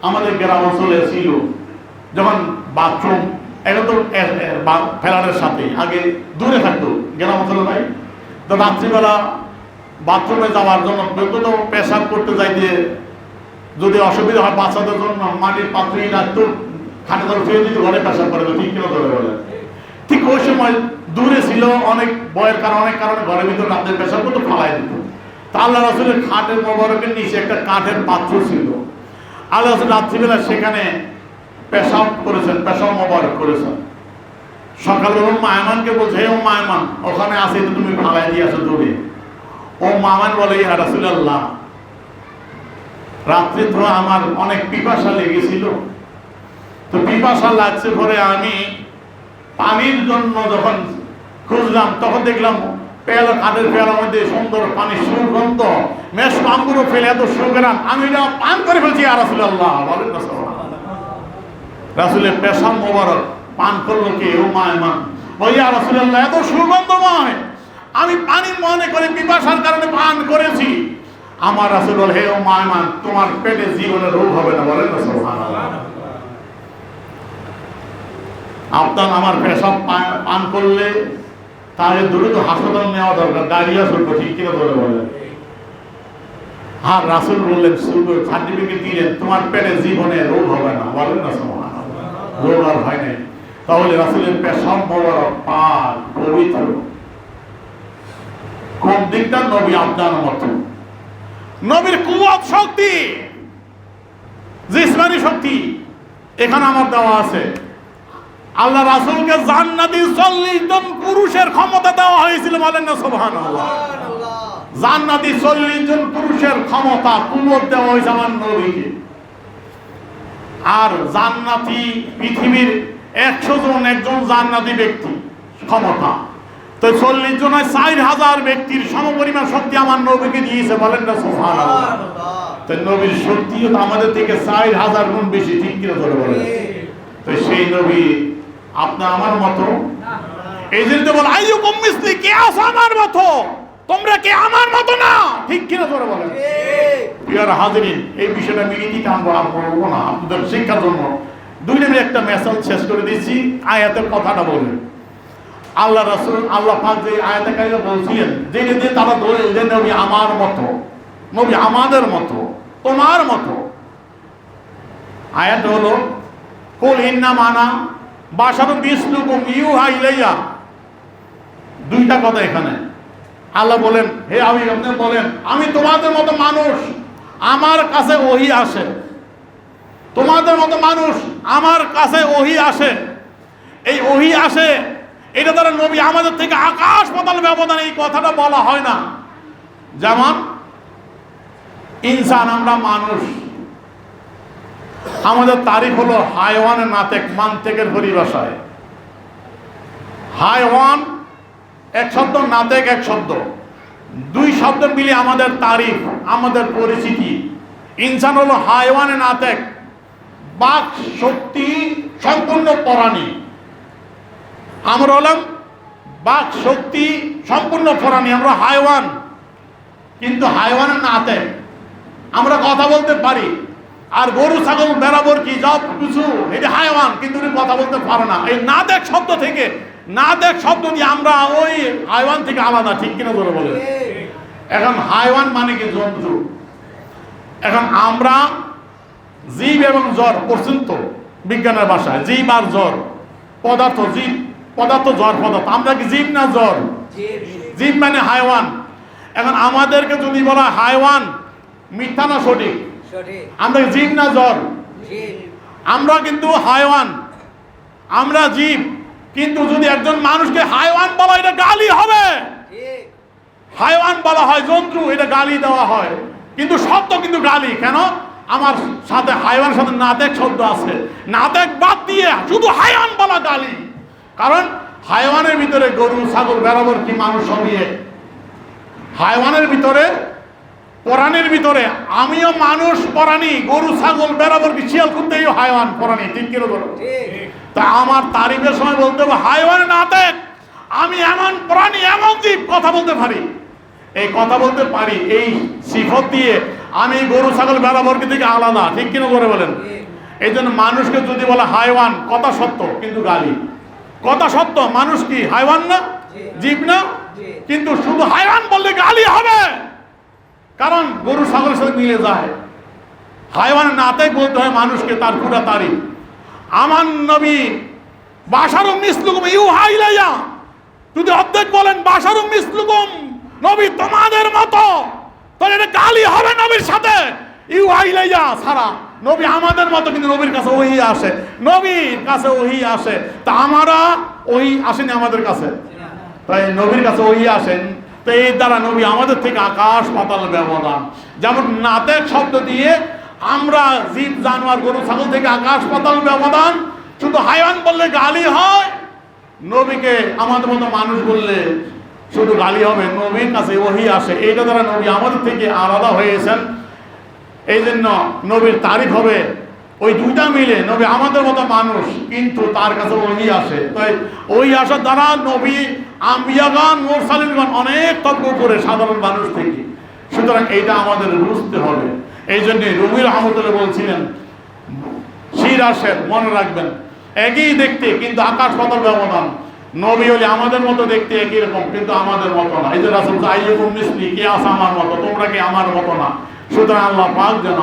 S1: আমাদের গ্রাম অঞ্চলে ছিল যখন বাথরুম, এখন তো ফেলারের সাথে আগে দূরে থাকতো, গ্রাম অঞ্চলে নাই। তো রাত্রিবেলা বাথরুমে যাওয়ার জন্য তো পেশাব করতে যাইতে যদি অসুবিধা হয় বাচ্চাদের জন্য মাটির পাত্রই রাখতো, খাটে ধরে ফেলে দিত, ঘরে পেশাব করে, ঠিক কিনা ধরে বলে। ঠিক ওই সময় দূরে ছিল, অনেক বয়ের কারণে, অনেক কারণে ঘরের ভিতরে রাতের পেশাব করতো, ফালাই দিত। তা আল্লাহ রাসূলের খাটের মোবারকের নিচে একটা কাঠের পাত্র ছিল। আল্লাহ রাসূল রাত্রিবেলা সেখানে পেশাব করেছেন, পেশাব মোবারক করেছেন। সকালে উম্মে আয়মানকে বলছে হে উম্মে আয়মান ওখানে আছে তো তুমি ফালাই দিয়ে আসো দূরে। উম্মে আয়মান বলে ইয়া রাসূলুল্লাহ রাত্রে তো আমার অনেক পিপাসা লেগেছিল, তো পিপাসা লাগছে পরে আমি পানির জন্য যখন খুঁজলাম তখন দেখলাম পেয়ালা, কাঠের পেয়ালার মধ্যে সুন্দর পানির সুগন্ধ, মেষ পাম্পুরো ফেলে এত সুগ্রাম, আমি এটা পান করে ফেলছি ইয়া রাসূলুল্লাহ, বলেন না সুবহানাল্লাহ। রাসূলের পেশাব মোবারক পান করলো কে? উম্মে আয়মান। ও ইয়া রাসূলুল্লাহ এত সুগন্ধময়, আমি পানি মনে করে পিপাসার কারণে পান করেছি। আমার রাসূল বলে হে উম্মে আয়মান তোমার পেটে জীবনে রোগ হবে না, বলেন না সুবহানাল্লাহ। আপনার আমার পেশাব পান করলে তাহলে দ্রুত হাসপাতাল নেওয়া দরকার, ডায়রিয়া শুরু, ঠিক কিনা ধরে বলে। আর রাসূল বললেন সার্টিফিকেট দিলেন তোমার পেটে জীবনে রোগ হবে না, বলেন না সুবহানাল্লাহ। রোগ আর হয় নাই। তাহলে রাসূলের পেশাব মোবারক পাক, পবিত্র। কোন দিকটা? নবী আপনার মতো। নবীর কুওয়াত, শক্তি, জিসমানি শক্তি এখানে আমার দেওয়া আছে। আল্লাহ রাসূলকে জান্নাতি 40 জন পুরুষের ক্ষমতা দেওয়া হয়েছিল, বলেন না সুবহানাল্লাহ। জান্নাতি 40 জন পুরুষের ক্ষমতা, কুওয়াত দেওয়া হয়েছে আমার নবীকে। আর জান্নাতি পৃথিবীর 100 জন একজন জান্নাতি ব্যক্তি ক্ষমতা, তো 40 জনের 4000 ব্যক্তির সমপরিমাণ শক্তি আমার নবীকে দিয়েছে, বলেন না সুবহানাল্লাহ। তো নবীর শক্তিও তো আমাদের থেকে 4000 গুণ বেশি, ঠিক কিনা ধরে বলেন। তো সেই নবী আপনার আমার মতো, এই জন্য বলে আইয়ুকুম মিসলি, কে আছো আমার মতো, তোমরা কি আমার মতো না, ঠিক কিনা ধরে বলেন। প্রিয় হাজিরিন, এই বিষয়টা মিলিয়ে আমরা আর বলবো না, আপনাদের শিক্ষার জন্য 2 মিনিট একটা মেসেজ শেষ করে দিচ্ছি, আয়াতের কথাটা বলবেন। আল্লাহ রাসূল, আল্লাহ পাক যে আয়াতে কারিমা বলছিলেন যে তারা দলিল যে নবী আমার মতো, নবী আমাদের মতো, তোমার মতো। আয়াত হলো কুল ইন্নামা আনা বাশারুম মিসলুকুম ইউহা ইলাইয়া। দুইটা কথা এখানে। আল্লাহ বলেন, হে হাবিব আপনি বলেন আমি তোমাদের মতো মানুষ, আমার কাছে ওহী আসে। তোমাদের মতো মানুষ, আমার কাছে ওহী আসে। এই ওহী আসে, এটা দ্বারা নবী আমাদের থেকে আকাশ পাতাল ব্যবধান, এই কথাটা বলা হয় না। যেমন ইনসান, আমরা মানুষ, আমাদের তারিফ হলো হায়ওয়ানের নাতেক, মান্তেকের পরিভাষায়। হায়ওয়ান এক শব্দ, নাতেক এক শব্দ, দুই শব্দ মিলে আমাদের তারিফ, আমাদের পরিচিতি। ইনসান হলো হায়ওয়ানের নাতেক, বাক শক্তি সম্পূর্ণ প্রাণী। আমরা হলাম বাক শক্তি সম্পূর্ণ প্রাণী, আমরা হায়ওয়ান। কিন্তু হায়ওয়ানের নাতেক, আমরা কথা বলতে পারি। আর গরু ছাগল বেড়াবর কি সব কিছু এটা হায়ওয়ান, কিন্তু কথা বলতে পারে না। এই নাতেক শব্দ থেকে, নাতেক শব্দ দিয়ে আমরা ওই হায়ওয়ান থেকে আলাদা, ঠিক কিনা ধরে বলে। এখন হায়ওয়ান মানে কি? জন্তু। এখন আমরা জীব এবং জ্বর পর্যন্ত বিজ্ঞানের ভাষায়, জীব আর জ্বর, পদার্থ, জীব পদার্থ, জ্বর পদার্থ। আমরা কি জীব না জ্বর? জীব মানে হায়ওয়ান। এখন আমাদেরকে যদি বলা হায়ওয়ান, মিথ্যা না সঠিক? আমরা জীব না জ্বর? আমরা কিন্তু হায়ওয়ান, আমরা জীব। কিন্তু যদি একজন মানুষকে হায়ওয়ান বলা, এটা গালি হবে। হায়ওয়ান বলা হয় জন্তু, এটা গালি দেওয়া হয়, কিন্তু শব্দ কিন্তু গালি। কেন? আমার সাথে হায়ওয়ানের সাথে নাতেক শব্দ আছে, নাতেক বাদ দিয়ে শুধু হায়ওয়ান বলা গালি। কারণ হায়ওয়ানের ভিতরে গরু ছাগল বেড়াবর কি মানুষ সবই এক। হায়ওয়ানের ভিতরে, প্রাণীর ভিতরে আমিও মানুষ প্রাণী, গরু ছাগল বেড়াবর কি শিয়াল কুত্তাও হায়ওয়ান প্রাণী, ঠিক কিনা বলো? তা আমার তারিফের সময় বলতে হবে হায়ওয়ান নাতেক, আমি এমন প্রাণী, এমন জীব, কথা বলতে পারি। এই কথা বলতে পারি, এই সিফত দিয়ে আমি গরু ছাগল বেড়াবরকে থেকে আলাদা, ঠিক কিনা করে বলেন? এই জন্য মানুষকে যদি বলে হায়ওয়ান, কথা সত্য কিন্তু গালি। কথা সত্য, মানুষ কি হায়ওয়ান না? জীব না? কিন্তু শুধু হায়ওয়ান বললে গালি হবে, কারণ গরু ছাগলের সাথে মিলে যায়। হায়ওয়ান নাতেক বলতে হয় মানুষকে, তার পুরা তারিফ। আমার নবী বাশারুম মিসলুকুম ইউহা ইলাইয়া, যদি অর্ধেক বলেন বাশারুম মিসলুকুম, নবী তোমাদের মতো, তাহলে এটা গালি হবে নবীর সাথে। ইউহা ইলাইয়া ছাড়া নবী আমাদের মতো, কিন্তু নবীর কাছে ওহী আসে, নবীর কাছে ওহী আসে। তা আমরা ওহী আসেনি আমাদের কাছে, তাই নবীর কাছে ওহী আসেন। তো এই দ্বারা নবী আমাদের থেকে আকাশ পাতাল ব্যবধান। যেমন নাতেক শব্দ দিয়ে আমরা জীব জানোয়ার গরু ছাগল থেকে আকাশ পাতাল ব্যবধান। শুধু হায়ওয়ান বললে গালি হয়, নবীকে আমাদের মতো মানুষ বললে শুধু গালি হবে। নবীর কাছে ওহী আসে, এইটা দ্বারা নবী আমাদের থেকে আলাদা হয়েছেন। এই জন্য নবীর তারিফ হবে ওই দুইটা মিলে। নবী আমাদের মতো মানুষ, কিন্তু তার কাছে ওহী আসে। তাই ওই আসার দ্বারা নবী, আম্বিয়াগণ, মুরসালিনগণ অনেক তত্ত্ব উপরে সাধারণ মানুষ থেকে। সুতরাং এইটা আমাদের বুঝতে হবে। এই জন্যে রুমি রহমতুল্লাহ বলছিলেন, শির আসের মনে রাখবেন, একই দেখতে কিন্তু আকাশ পাতাল ব্যবধান। নবী হলে আমাদের মতো দেখতে একই রকম, কিন্তু আমাদের মতো না। এই যে রাসূল আইয়ুকুম মিসলি, কে আছে আমার মতো, তোমরা কি আমার মতো না। সুতরাং আল্লাহ পাক যেন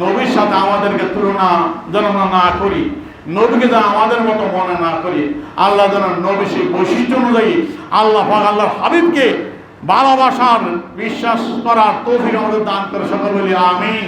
S1: নবীর সাথে আমাদেরকে তুলনা যেন না করি, নবীকে যেন আমাদের মতো মনে না করি। আল্লাহ যেন নবী সেই বৈশিষ্ট্য অনুযায়ী আল্লাহ পাক আল্লাহর হাবিবকে ভালোবাসার, বিশ্বাস করার তৌফিক আমাদের দান করে। সকল বলি আমিন।